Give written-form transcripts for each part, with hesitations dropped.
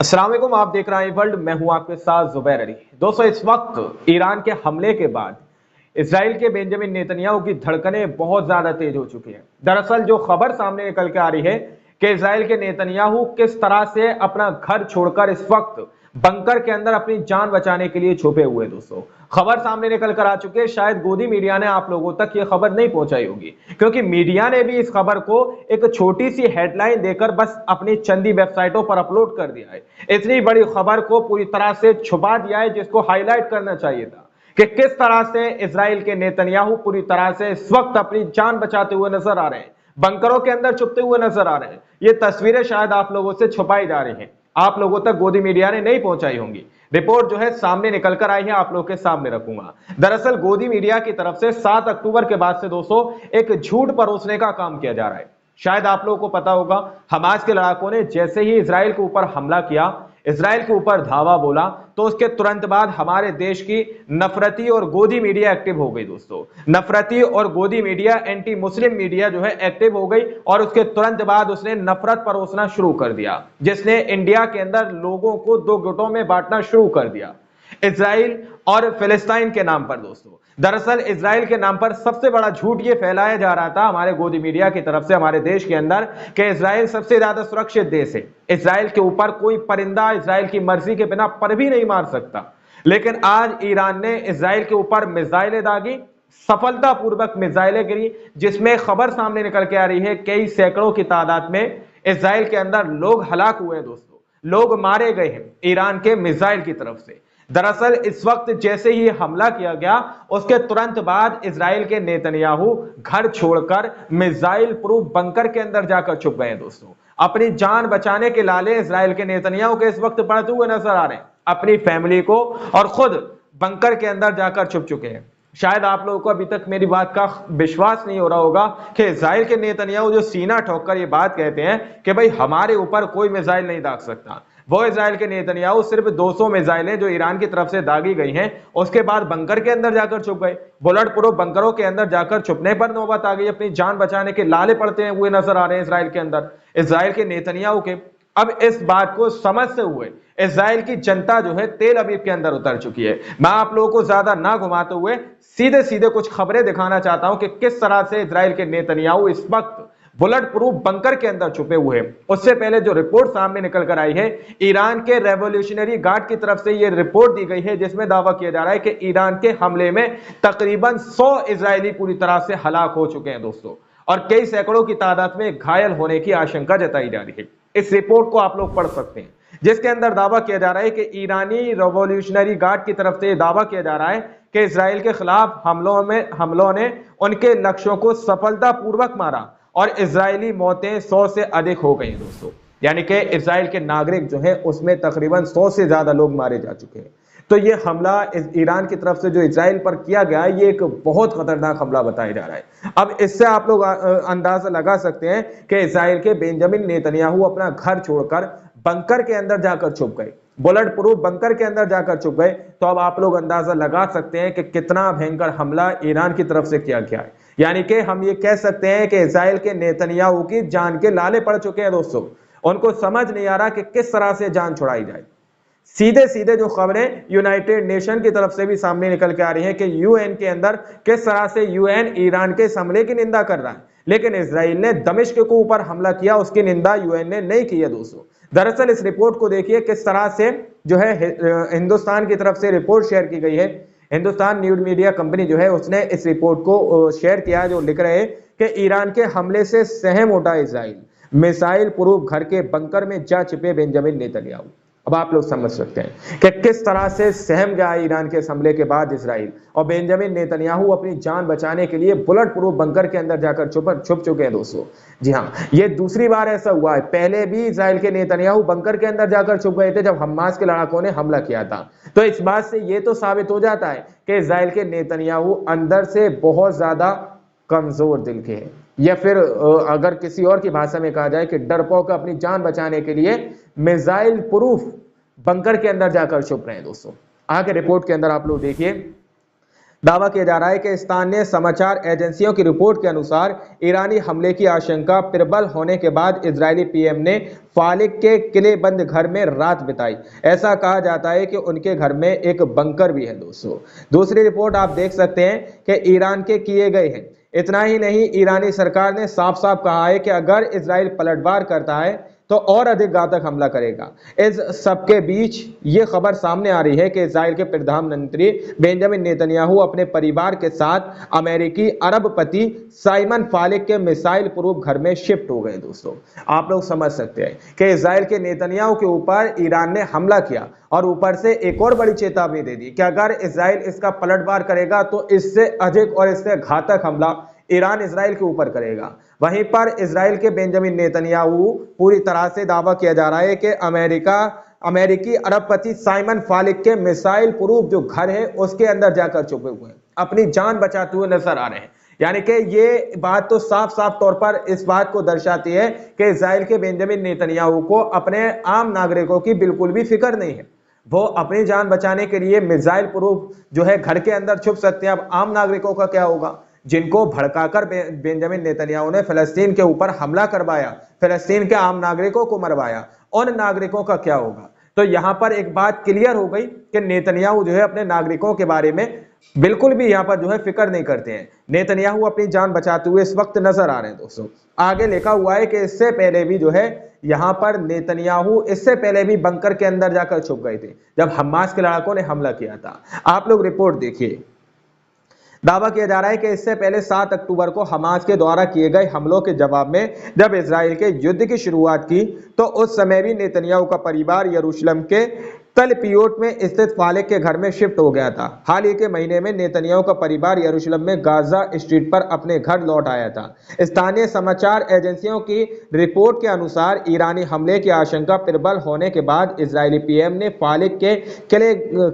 अस्सलाम वालेकुम, आप देख रहे हैं वर्ल्ड। मैं हूं आपके साथ जुबैर अली। दोस्तों, इस वक्त ईरान के हमले के बाद इसराइल के बेंजामिन नेतन्याहू की धड़कनें बहुत ज्यादा तेज हो चुकी हैं। दरअसल जो खबर सामने निकल के आ रही है कि इसराइल के नेतन्याहू किस तरह से अपना घर छोड़कर इस वक्त बंकर के अंदर अपनी जान बचाने के लिए छुपे हुए हैं। दोस्तों, खबर सामने निकल कर आ चुकी है। शायद गोदी मीडिया ने आप लोगों तक ये खबर नहीं पहुंचाई होगी, क्योंकि मीडिया ने भी इस खबर को एक छोटी सी हेडलाइन देकर बस अपनी चंदी वेबसाइटों पर अपलोड कर दिया है। इतनी बड़ी खबर को पूरी तरह से छुपा दिया है, जिसको हाईलाइट करना चाहिए था कि किस तरह से इसराइल के नेतन्याहू पूरी तरह से इस वक्त अपनी जान बचाते हुए नजर आ रहे हैं, बंकरों के अंदर छुपते हुए नजर आ रहे हैं। ये तस्वीरें शायद आप लोगों से छुपाई जा रही हैं, आप लोगों तक गोदी मीडिया ने नहीं पहुंचाई होंगी। रिपोर्ट जो है सामने निकल कर आई है, आप लोगों के सामने रखूंगा। दरअसल गोदी मीडिया की तरफ से 7 अक्टूबर के बाद से दोस्तों एक झूठ परोसने का काम किया जा रहा है। शायद आप लोगों को पता होगा, हमास के लड़ाकों ने जैसे ही इसराइल के ऊपर हमला किया, इसराइल के ऊपर धावा बोला, तो उसके तुरंत बाद हमारे देश की नफरती और गोदी मीडिया एक्टिव हो गई। दोस्तों, नफरती और गोदी मीडिया, एंटी मुस्लिम मीडिया जो है एक्टिव हो गई और उसके तुरंत बाद उसने नफरत परोसना शुरू कर दिया, जिसने इंडिया के अंदर लोगों को 2 गुटों में बांटना शुरू कर दिया, इसराइल और फिलिस्तीन के नाम पर। दोस्तों, दरअसल इसराइल के नाम पर सबसे बड़ा झूठ ये फैलाया जा रहा था हमारे गोदी मीडिया की तरफ से हमारे देश के अंदर कि इसराइल सबसे ज्यादा सुरक्षित देश है, इसराइल के ऊपर कोई परिंदा इसराइल की मर्जी के बिना पर भी नहीं मार सकता। लेकिन आज ईरान ने इसराइल के ऊपर मिसाइलें दागी, सफलतापूर्वक मिसाइलें गिरी, जिसमें खबर सामने निकल के आ रही है कई सैकड़ों की तादाद में इसराइल के अंदर लोग हलाक हुए हैं। दोस्तों, लोग मारे गए हैं ईरान के मिसाइल की तरफ से। दरअसल इस वक्त जैसे ही हमला किया गया, उसके तुरंत बाद इसराइल के नेतन्याहू घर छोड़कर मिसाइल प्रूफ बंकर के अंदर जाकर छुप गए हैं। दोस्तों, अपनी जान बचाने के लाले इसराइल के नेतन्याहू के इस वक्त बढ़ते हुए नजर आ रहे हैं, अपनी फैमिली को और खुद बंकर के अंदर जाकर छुप चुके हैं। शायद आप लोगों को अभी तक मेरी बात का विश्वास नहीं हो रहा होगा कि इसराइल के नेतन्याहू जो सीना ठोककर ये बात कहते हैं कि भाई हमारे ऊपर कोई मिसाइल नहीं दाग सकता, वो इसराइल के नेतन्याहू सिर्फ 200 मिसाइलें जो ईरान की तरफ से दागी गई हैं, उसके बाद बंकर के अंदर जाकर छुप गए। बुलेट प्रूफ बंकरों के अंदर जाकर छुपने पर नौबत आ गई, अपनी जान बचाने के लाले पड़ते हुए नजर आ रहे हैं इसराइल के अंदर, इसराइल के नेतन्याहू के। अब इस बात को समझते हुए इसराइल की जनता जो है तेल अवीव के अंदर उतर चुकी है। मैं आप लोगों को ज्यादा ना घुमाते हुए सीधे सीधे कुछ खबरें दिखाना चाहता हूं कि किस तरह से इसराइल के नेतन्याहू इस वक्त बुलेट प्रूफ बंकर के अंदर छुपे हुए हैं। उससे पहले जो रिपोर्ट सामने निकल कर आई है, ईरान के रेवोल्यूशनरी गार्ड की तरफ से यह रिपोर्ट दी गई है, जिसमें दावा किया जा रहा है कि ईरान के हमले में तकरीबन 100 इजरायली पूरी तरह से हलाक हो चुके हैं। दोस्तों, और कई सैकड़ों की तादाद में घायल होने की आशंका जताई जा रही है। इस रिपोर्ट को आप लोग पढ़ सकते हैं, जिसके अंदर दावा किया जा रहा है कि ईरानी रेवोल्यूशनरी गार्ड की तरफ से दावा किया जा रहा है कि इसराइल के खिलाफ हमलों ने उनके लक्ष्यों को सफलतापूर्वक मारा और इजरायली मौतें 100 से अधिक हो गई। दोस्तों, यानी कि इसराइल के नागरिक जो है उसमें तकरीबन 100 से ज्यादा लोग मारे जा चुके हैं। तो ये हमला ईरान की तरफ से जो इसराइल पर किया गया है, ये एक बहुत खतरनाक हमला बताया जा रहा है। अब इससे आप लोग अंदाजा लगा सकते हैं कि इसराइल के बेंजामिन नेतन्याहू अपना घर छोड़कर बंकर के अंदर जाकर छुप गए, बुलेट प्रूफ बंकर के अंदर जाकर छुप गए। तो अब आप लोग अंदाजा लगा सकते हैं कि कितना भयंकर हमला ईरान की तरफ से किया गया है। यानी कि हम ये कह सकते हैं कि इसराइल के नेतन्याहू की जान के लाले पड़ चुके हैं। दोस्तों, उनको समझ नहीं आ रहा कि किस तरह से जान छुड़ाई जाए। सीधे सीधे जो खबरें यूनाइटेड नेशन की तरफ से भी सामने निकल के आ रही हैं कि यूएन के अंदर किस तरह से यूएन ईरान के हमले की निंदा कर रहा है, लेकिन इसराइल ने दमिश्क के ऊपर हमला किया, उसकी निंदा यूएन ने नहीं की है। दोस्तों, दरअसल इस रिपोर्ट को देखिए किस तरह से जो है हिंदुस्तान की तरफ से रिपोर्ट शेयर की गई है। हिंदुस्तान न्यूज मीडिया कंपनी जो है उसने इस रिपोर्ट को शेयर किया, जो लिख रहे हैं कि ईरान के हमले से सहम उठा इसराइल, मिसाइल प्रूफ घर के बंकर में जा छिपे बेंजामिन नेतन्याहू। अब आप लोग समझ सकते हैं कि किस तरह से सहम गया ईरान के हमले के बाद इसराइल, और बेंजामिन नेतन्याहू अपनी जान बचाने के लिए बुलेट प्रूफ बंकर के अंदर जाकर छुप चुके हैं। दोस्तों, जी हाँ, ये दूसरी बार ऐसा हुआ है। पहले भी इसराइल के नेतन्याहू बंकर के अंदर जाकर छुप गए थे जब हमास के लड़ाकों ने हमला किया था। तो इस बात से ये तो साबित हो जाता है कि इसराइल के नेतन्याहू अंदर से बहुत ज्यादा कमजोर दिल के हैं, या फिर अगर किसी और की भाषा में कहा जाए कि डरपोक अपनी जान बचाने के लिए मिसाइल प्रूफ बंकर के अंदर जाकर छुप रहे हैं। दोस्तों, आगे रिपोर्ट के अंदर आप लोग देखिए, दावा किया जा रहा है कि स्थानीय समाचार एजेंसियों की रिपोर्ट के अनुसार ईरानी हमले की आशंका प्रबल होने के बाद इजरायली पीएम ने फालिक के किलेबंद घर में रात बिताई। ऐसा कहा जाता है कि उनके घर में एक बंकर भी है दोस्तों। दूसरी रिपोर्ट आप देख सकते हैं कि ईरान के किए गए हैं। इतना ही नहीं, ईरानी सरकार ने साफ साफ कहा है कि अगर इजराइल पलटवार करता है तो और अधिक घातक हमला करेगा। इस सबके बीच ये खबर सामने आ रही है कि इजराइल के प्रधानमंत्री बेंजामिन नेतन्याहू अपने परिवार के साथ अमेरिकी अरबपति साइमन फालिक के मिसाइल प्रूफ घर में शिफ्ट हो गए। दोस्तों, आप लोग समझ सकते हैं कि इजराइल के नेतन्याहू के ऊपर ईरान ने हमला किया और ऊपर से एक और बड़ी चेतावनी दे दी कि अगर इजराइल इसका पलटवार करेगा तो इससे अधिक और इससे घातक हमला ईरान इजराइल के ऊपर करेगा। वहीं पर इजराइल के बेंजामिन नेतन्याहू पूरी तरह से दावा किया जा रहा है कि अमेरिकी अरबपति साइमन फालिक के मिसाइल प्रूफ जो घर है उसके अंदर जाकर छुपे हुए हैं, अपनी जान बचाते हुए नजर आ रहे हैं। यानी कि ये बात तो साफ साफ तौर पर इस बात को दर्शाती है कि इजराइल के बेंजामिन नेतन्याहू को अपने आम नागरिकों की बिल्कुल भी फिक्र नहीं है। वो अपनी जान बचाने के लिए मिसाइल प्रूफ जो है घर के अंदर छुप सकते हैं। अब आम नागरिकों का क्या होगा, जिनको भड़काकर बेंजामिन नेतन्याहू ने फिलिस्तीन के ऊपर हमला करवाया, फिलिस्तीन के आम नागरिकों को मरवाया, उन नागरिकों का क्या होगा। तो यहां पर एक बात क्लियर हो गई कि नेतन्याहू जो है अपने नागरिकों के बारे में बिल्कुल भी यहां पर जो है फिक्र नहीं करते हैं। नेतन्याहू अपनी जान बचाते हुए इस वक्त नजर आ रहे हैं। दोस्तों, आगे लिखा हुआ है कि इससे पहले भी जो है यहां पर नेतन्याहू इससे पहले भी बंकर के अंदर जाकर छुप गए थे जब हमास के लड़ाकों ने हमला किया था। आप लोग रिपोर्ट देखिए। दावा किया जा रहा है कि इससे पहले 7 अक्टूबर को हमास के द्वारा किए गए हमलों के जवाब में जब इजराइल के युद्ध की शुरुआत की तो उस समय भी नेतन्याहू का परिवार यरूशलेम के तलपियोट में स्थित फालिक के घर में शिफ्ट हो गया था। हाल ही के महीने में नेतन्याहू का परिवार यरूशलेम में गाजा स्ट्रीट पर अपने घर लौट आया था। स्थानीय समाचार एजेंसियों की रिपोर्ट के अनुसार ईरानी हमले की आशंका प्रबल होने के बाद इजरायली पीएम ने फालिक के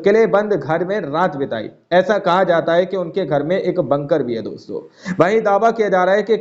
किलेबंद घर में रात बिताई। ऐसा कहा जाता है कि उनके घर में एक बंकर भी है। दोस्तों, वहीं दावा किया जा रहा है कि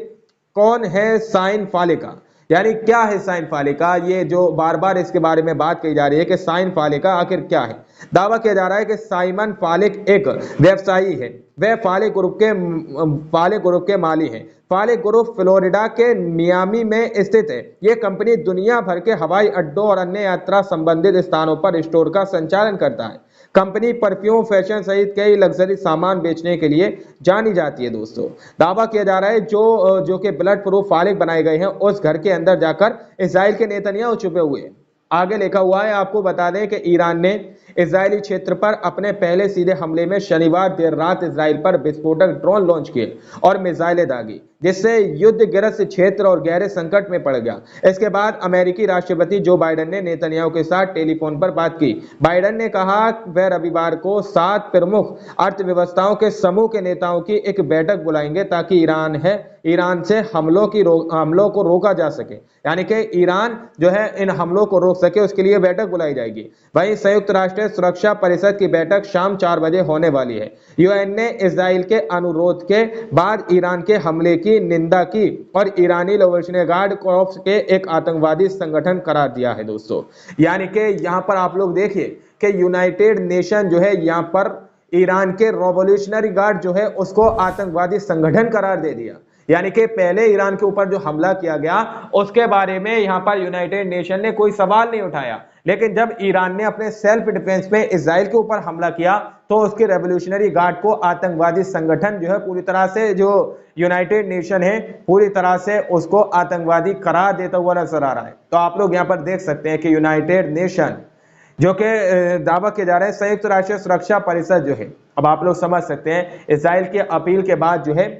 कौन है साइन फालिका, यानी क्या है साइन फालिका। ये जो बार बार इसके बारे में बात की जा रही है कि साइन फालिका आखिर क्या है। दावा किया जा रहा है कि साइमन फालिक एक व्यवसायी है। वह फालिक ग्रुप के माली हैं। फालिक ग्रुप फ्लोरिडा के मियामी में स्थित है। यह कंपनी दुनिया भर के हवाई अड्डों और अन्य यात्रा संबंधित स्थानों पर स्टोर का संचालन करता है। कंपनी परफ्यूम, फैशन सहित कई लग्जरी सामान बेचने के लिए जानी जाती है। दोस्तों, दावा किया जा रहा है जो कि ब्लड प्रूफ फालिक बनाए गए हैं उस घर के अंदर जाकर इजराइल के नेतन्याहू छुपे हुए हैं। आगे लिखा हुआ है, आपको बता दें कि ईरान ने इजरायली क्षेत्र पर अपने पहले सीधे हमले में शनिवार देर रात इजराइल पर विस्फोटक ड्रोन लॉन्च किए और मिसाइलें दागी, जिससे युद्ध ग्रस्त क्षेत्र और गहरे संकट में पड़ गया। इसके बाद अमेरिकी राष्ट्रपति जो बाइडेन ने नेतन्याहू के साथ टेलीफोन पर बात की। बाइडेन ने कहा वह रविवार को 7 प्रमुख अर्थव्यवस्थाओं के समूह के नेताओं की एक बैठक बुलाएंगे ताकि ईरान से हमलों को रोका जा सके, यानी कि ईरान जो है इन हमलों को रोक सके, उसके लिए बैठक बुलाई जाएगी। वहीं संयुक्त राष्ट्र सुरक्षा परिषद की बैठक शाम 4 बजे होने वाली है। यूएन ने इजराइल के अनुरोध के बाद ईरान के हमले की निंदा की और ईरानी रेवोल्यूशनरी गार्ड कॉर्प्स के एक आतंकवादी संगठन करार दिया है। दोस्तों, यानी कि यहां पर आप लोग देखिए कि यूनाइटेड नेशन जो है यहां पर ईरान के रेवोल्यूशनरी गार्ड जो है उसको आतंकवादी संगठन करार दे दिया। यानी कि पहले ईरान के ऊपर जो हमला किया गया उसके बारे में यहां पर यूनाइटेड नेशन ने कोई सवाल नहीं उठाया, लेकिन जब ईरान ने अपने सेल्फ डिफेंस में इजराइल के ऊपर हमला किया तो उसके रेवोल्यूशनरी गार्ड को आतंकवादी संगठन जो है पूरी तरह से जो यूनाइटेड नेशन है पूरी तरह से उसको आतंकवादी करार देता हुआ नजर आ रहा है। तो आप लोग यहां पर देख सकते हैं कि यूनाइटेड नेशन जो कि दावा किया जा रहा है संयुक्त राष्ट्र सुरक्षा परिषद जो है, अब आप लोग समझ सकते हैं इजराइल की अपील के बाद जो है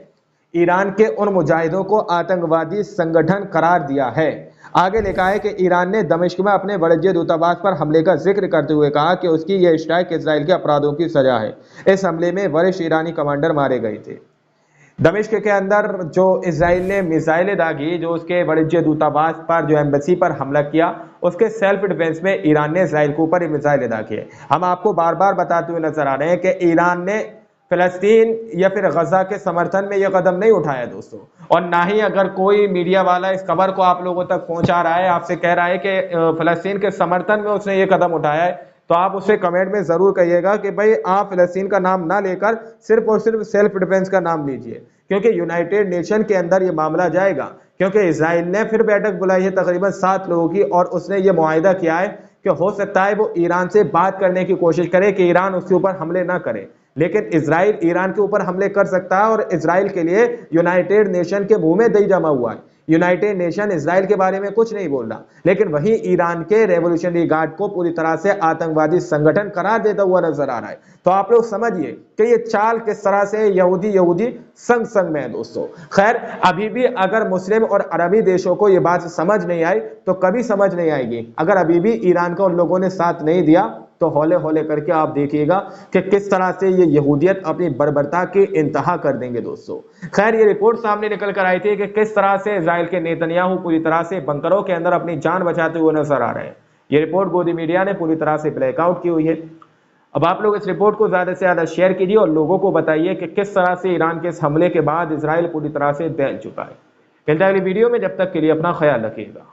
ईरान के उन मुजाहिदों को आतंकवादी संगठन करार दिया है। आगे लिखा है कि ईरान ने दमिश्क में अपने वाणिज्य दूतावास पर हमले का जिक्र करते हुए कहा कि उसकी यह स्ट्राइक इजराइल के अपराधों की सजा है। इस हमले में वरिष्ठ ईरानी कमांडर मारे गए थे। दमिश्क के अंदर जो इजराइल ने मिसाइलें दागी, जो उसके वाणिज्य दूतावास पर जो एम्बेसी पर हमला किया, उसके सेल्फ डिफेंस में ईरान ने इजराइल के ऊपर मिसाइलें दागी है। हम आपको बार बार बताते हुए नजर आ रहे हैं कि ईरान ने फिलिस्तीन या फिर गजा के समर्थन में यह कदम नहीं उठाया दोस्तों, और ना ही अगर कोई मीडिया वाला इस खबर को आप लोगों तक पहुंचा रहा है, आपसे कह रहा है कि फिलिस्तीन के समर्थन में उसने ये कदम उठाया है, तो आप उसे कमेंट में जरूर कहिएगा कि भाई आप फिलिस्तीन का नाम ना लेकर सिर्फ और सिर्फ सेल्फ डिफेंस का नाम लीजिए, क्योंकि यूनाइटेड नेशन के अंदर ये मामला जाएगा। क्योंकि इसराइल ने फिर बैठक बुलाई है तकरीबन 7 लोगों की, और उसने ये मुआहिदा किया है कि हो सकता है वो ईरान से बात करने की कोशिश करे कि ईरान उसके ऊपर हमले ना करे, लेकिन इसराइल ईरान के ऊपर हमले कर सकता है। और इसराइल के लिए यूनाइटेड नेशन के मुंह में दही जमा हुआ है। यूनाइटेड नेशन इसराइल के बारे में कुछ नहीं बोल रहा, लेकिन वही ईरान के रेवोल्यूशनरी गार्ड को पूरी तरह से आतंकवादी संगठन करार देता हुआ नजर आ रहा है। तो आप लोग समझिए कि ये चाल किस तरह से यहूदी संग संग में है दोस्तों। खैर, अभी भी अगर मुस्लिम और अरबी देशों को ये बात समझ नहीं आई तो कभी समझ नहीं आएगी। अगर अभी भी ईरान को उन लोगों ने साथ नहीं दिया तो हौले हौले करके आप देखिएगा कि किस तरह से ये यहूदियत अपनी बर्बरता की इंतहा कर देंगे दोस्तों। खैर, ये रिपोर्ट सामने निकल कर आई थी कि किस तरह से इजराइल के नेतन्याहू पूरी तरह से बंकरों के अंदर अपनी जान बचाते हुए नजर आ रहे हैं। ये रिपोर्ट गोदी मीडिया ने पूरी तरह से ब्लैकआउट की हुई है। अब आप लोग इस रिपोर्ट को ज्यादा से ज्यादा शेयर कीजिए और लोगों को बताइए कि किस तरह से ईरान के इस हमले के बाद इजराइल पूरी तरह से दहल चुका है। मिलता है अगली वीडियो में, जब तक के लिए अपना ख्याल रखिएगा।